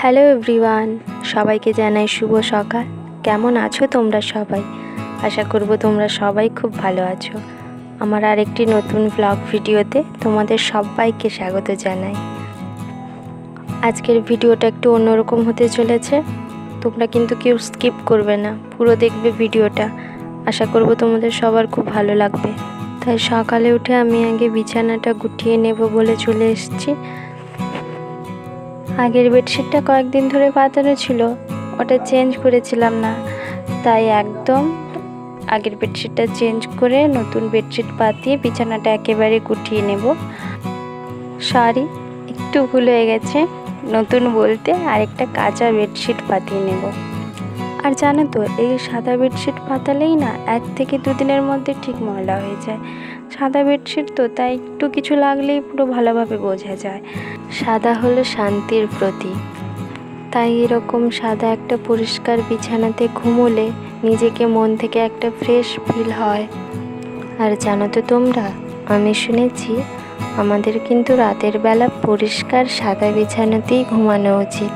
Hello everyone, সবাইকে জানাই শুভ সকাল। কেমন আছো তোমরা সবাই? আশা করব তোমরা সবাই খুব ভালো আছো। আমার আরেকটি নতুন ব্লগ ভিডিওতে তোমাদের সবাইকে স্বাগত জানাই। আজকের ভিডিওটা একটু অন্যরকম হতে চলেছে। তোমরা কিন্তু কেউ স্কিপ করবে না, পুরো দেখবে ভিডিওটা। আশা করব তোমাদের সবার খুব ভালো লাগবে। তাই সকালে উঠে আমি আগে বিছানাটা গুটিয়ে নেব বলে চলে এসেছি। আগের বেডশিটটা কয়েকদিন ধরে পাতানো ছিল, ওটা চেঞ্জ করেছিলাম না, তাই একদম আগের বেডশিটটা চেঞ্জ করে নতুন বেডশিট পাতিয়ে বিছানাটা একেবারে গুটিয়ে নেব। সরি, একটু ভুল হয়ে গেছে, নতুন বলতে আরেকটা কাঁচা বেডশিট পাতিয়ে নেব। আর জানো তো, এই সাদা বেডশিট পাতালেই না 1 থেকে 2 দিনের মধ্যে ঠিক ময়লা হয়ে যায়। সাদা বেডশিট তো, তাই একটু কিছু লাগলেই পুরো ভালোভাবে বোঝা যায়। সাদা হলো শান্তির প্রতীক, তাই এরকম সাদা একটা পরিষ্কার বিছানাতে ঘুমোলে নিজেকে মন থেকে একটা ফ্রেশ ফিল হয়। আর জানো তো তোমরা, আমি শুনেছি আমাদের কিন্তু রাতের বেলা পরিষ্কার সাদা বিছানাতেই ঘুমানো উচিত।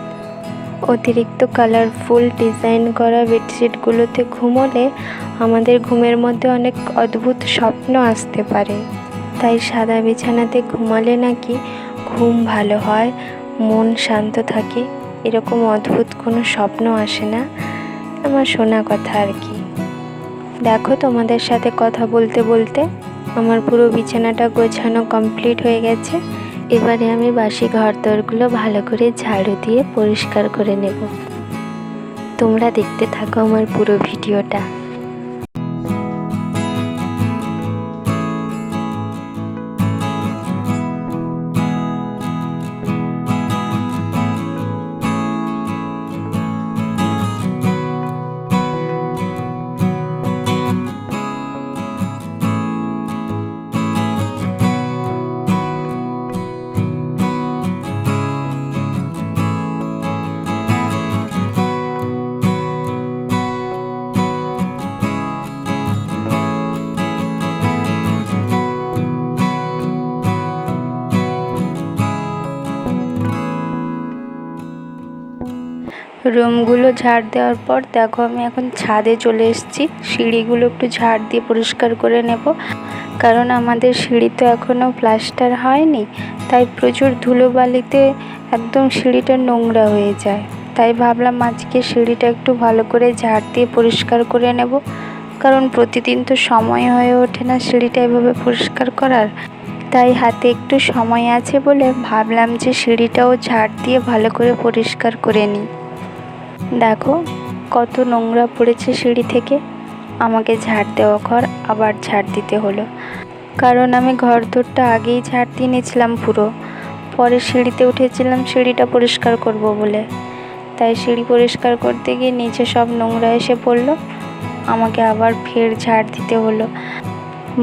অতিরিক্ত কালারফুল ডিজাইন করা বেডশিটগুলোতে ঘুমোলে আমাদের ঘুমের মধ্যে অনেক অদ্ভুত স্বপ্ন আসতে পারে। তাই সাদা বিছানাতে ঘুমালে নাকি ঘুম ভালো হয়, মন শান্ত থাকে, এরকম অদ্ভুত কোনো স্বপ্ন আসে না। আমার শোনা কথা আর কি। দেখো, তোমাদের সাথে কথা বলতে বলতে আমার পুরো বিছানাটা গোছানো কমপ্লিট হয়ে গেছে। এবারে আমি বাসি ঘরদোরগুলো ভালো করে ঝাড়ু দিয়ে পরিষ্কার করে নেব। তোমরা দেখতে থাকো আমার পুরো ভিডিওটা। রুমগুলো ঝাড় দেওয়ার পর দেখো, আমি এখন ছাদে চলে এসেছি। সিঁড়িগুলো একটু ঝাড় দিয়ে পরিষ্কার করে নেব, কারণ আমাদের সিঁড়ি তো এখনও প্লাস্টার হয়নি, তাই প্রচুর ধুলোবালিতে একদম সিঁড়িটা নোংরা হয়ে যায়। তাই ভাবলাম আজকে সিঁড়িটা একটু ভালো করে ঝাড় দিয়ে পরিষ্কার করে নেব, কারণ প্রতিদিন তো সময় হয়ে ওঠে না সিঁড়িটা এভাবে পরিষ্কার করার। তাই হাতে একটু সময় আছে বলে ভাবলাম যে সিঁড়িটাও ঝাড় দিয়ে ভালো করে পরিষ্কার করে নিই। দেখো কত নোংরা পড়েছে সিঁড়ি থেকে। আমাকে ঝাড় দেওয়া ঘর আবার ঝাড় দিতে হলো, কারণ আমি ঘরদোরটা আগেই ঝাড় দিয়ে নিয়েছিলাম পুরো। পরে সিঁড়িতে উঠেছিলাম সিঁড়িটা পরিষ্কার করব বলে, তাই সিঁড়ি পরিষ্কার করতে গিয়ে নিচে সব নোংরা এসে পড়লো, আমাকে আবার ফের ঝাড় দিতে হলো।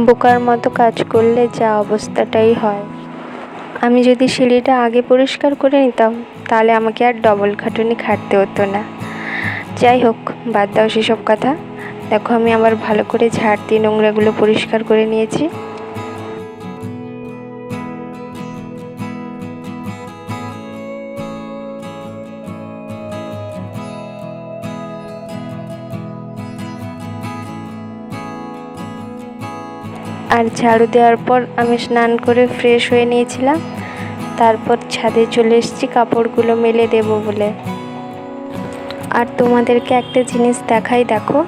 বোকার মতো কাজ করলে যা অবস্থাটাই হয়। আমি যদি সিঁড়িটা আগে পরিষ্কার করে নিতাম তাহলে আমাকে আর ডবল খাটুনি খাটতে হতো না। যাই হোক, বাদ দাও সেসব কথা। দেখো, আমি আবার ভালো করে ঝাড় দিয়ে নোংরাগুলো পরিষ্কার করে নিয়েছি। আর ঝাড়ু দেওয়ার পর আমি স্নান করে ফ্রেশ হয়ে নিয়েছিলাম। তারপর ছাদে চলে এসেছি কাপড়গুলো মেলে দেব বলে। আর তোমাদেরকে একটা জিনিস দেখাই, দেখো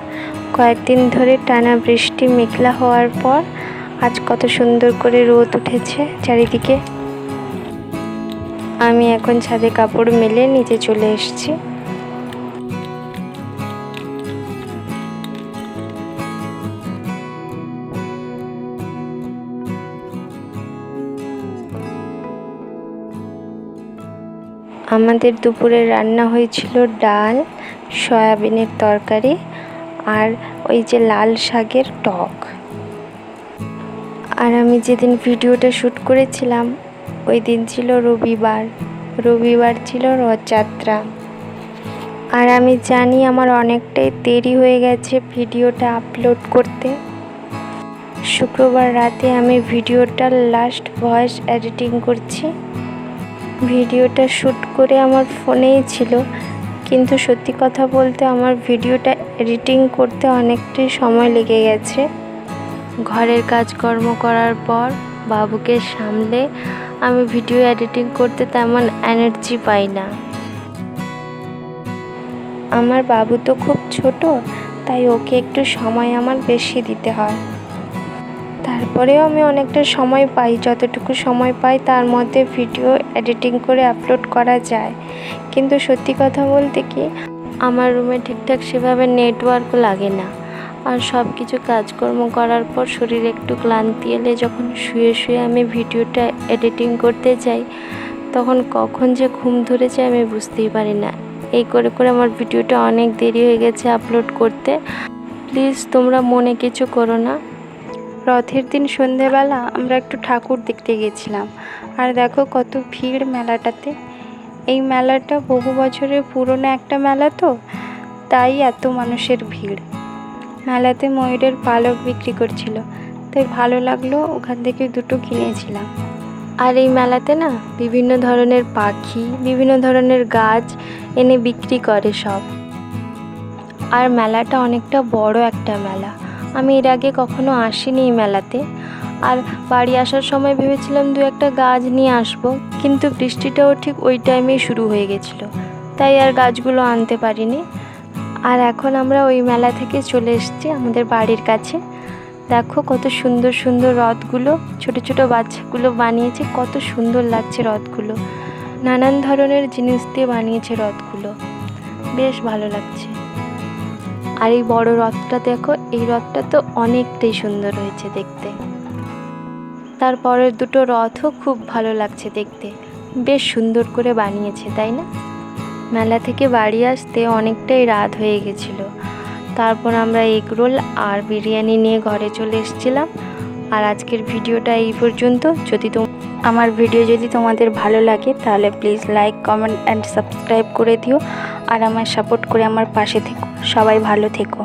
কয়েকদিন ধরে টানা বৃষ্টি মেঘলা হওয়ার পর আজ কত সুন্দর করে রোদ উঠেছে চারিদিকে। আমি এখন ছাদে কাপড় মেলে নিচে চলে এসেছি। আমাদের দুপুরে রান্না হয়েছিল ডাল, সয়াবিনের তরকারি আর ওই যে লাল শাকের টক। আর আমি যেদিন ভিডিওটা শ্যুট করেছিলাম ওই দিন ছিল রবিবার ছিল রথযাত্রা। আর আমি জানি আমার অনেকটাই দেরি হয়ে গেছে ভিডিওটা আপলোড করতে। শুক্রবার রাতে আমি ভিডিওটার লাস্ট ভয়েস এডিটিং করছি। ভিডিওটা শ্যুট করে আমার ফোনেই ছিল, কিন্তু সত্যি কথা বলতে আমার ভিডিওটা এডিটিং করতে অনেকটাই সময় লেগে গেছে। ঘরের কাজকর্ম করার পর বাবুকে সামলে আমি ভিডিও এডিটিং করতে তেমন এনার্জি পাই না। আমার বাবু তো খুব ছোট, তাই ওকে একটু সময় আমার বেশি দিতে হয়। তারপরেও আমি অনেকটা সময় পাই, যতটুকু সময় পাই তার মধ্যে ভিডিও এডিটিং করে আপলোড করা যায়। কিন্তু সত্যি কথা বলতে কি, আমার রুমে ঠিকঠাক সেভাবে নেটওয়ার্কও লাগে না। আর সব কিছু কাজকর্ম করার পর শরীরে একটু ক্লান্তি এলে যখন শুয়ে শুয়ে আমি ভিডিওটা এডিটিং করতে যাই, তখন কখন যে ঘুম ধরে যায় আমি বুঝতেই পারি না। এই করে করে আমার ভিডিওটা অনেক দেরি হয়ে গেছে আপলোড করতে। প্লিজ তোমরা মনে কিছু করো না। রথের দিন সন্ধেবেলা আমরা একটু ঠাকুর দেখতে গেছিলাম, আর দেখো কত ভিড় মেলাটাতে। এই মেলাটা বহু বছরের পুরনো একটা মেলা তো, তাই এত মানুষের ভিড়। মেলাতে ময়ূরের পালক বিক্রি করছিল, তাই ভালো লাগলো, ওখান থেকে দুটো কিনেছিলাম। আর এই মেলাতে না বিভিন্ন ধরনের পাখি, বিভিন্ন ধরনের গাছ এনে বিক্রি করে সব। আর মেলাটা অনেকটা বড় একটা মেলা। আমি এর আগে কখনো আসিনি এই মেলাতে। আর বাড়ি আসার সময় ভেবেছিলাম দু একটা গাছ নিয়ে আসবো, কিন্তু বৃষ্টিটাও ঠিক ওই টাইমেই শুরু হয়ে গেছিলো, তাই আর গাছগুলো আনতে পারিনি। আর এখন আমরা ওই মেলা থেকে চলে এসেছি আমাদের বাড়ির কাছে। দেখো কত সুন্দর সুন্দর রথগুলো, ছোট ছোট বাচ্চাগুলো বানিয়েছে, কত সুন্দর লাগছে রথগুলো। নানান ধরনের জিনিস দিয়ে বানিয়েছে রথগুলো, বেশ ভালো লাগছে। আর এই বড় রথটা দেখো, এই রথটা তো অনেকটাই সুন্দর হয়েছে দেখতে। তারপরের দুটো রথও খুব ভালো লাগছে দেখতে, বেশ সুন্দর করে বানিয়েছে, তাই না? মেলা থেকে বাড়ি আসতে অনেকটাই রাত হয়ে গেছিলো। তারপর আমরা এগরোল আর বিরিয়ানি নিয়ে ঘরে চলে এসেছিলাম। আর আজকের ভিডিওটা এই পর্যন্ত। আমার ভিডিও যদি তোমাদের ভালো লাগে তাহলে please like, comment and subscribe করে দিও, আর আমার সাপোর্ট করে আমার পাশে থেকো। সবাই ভালো থেকো।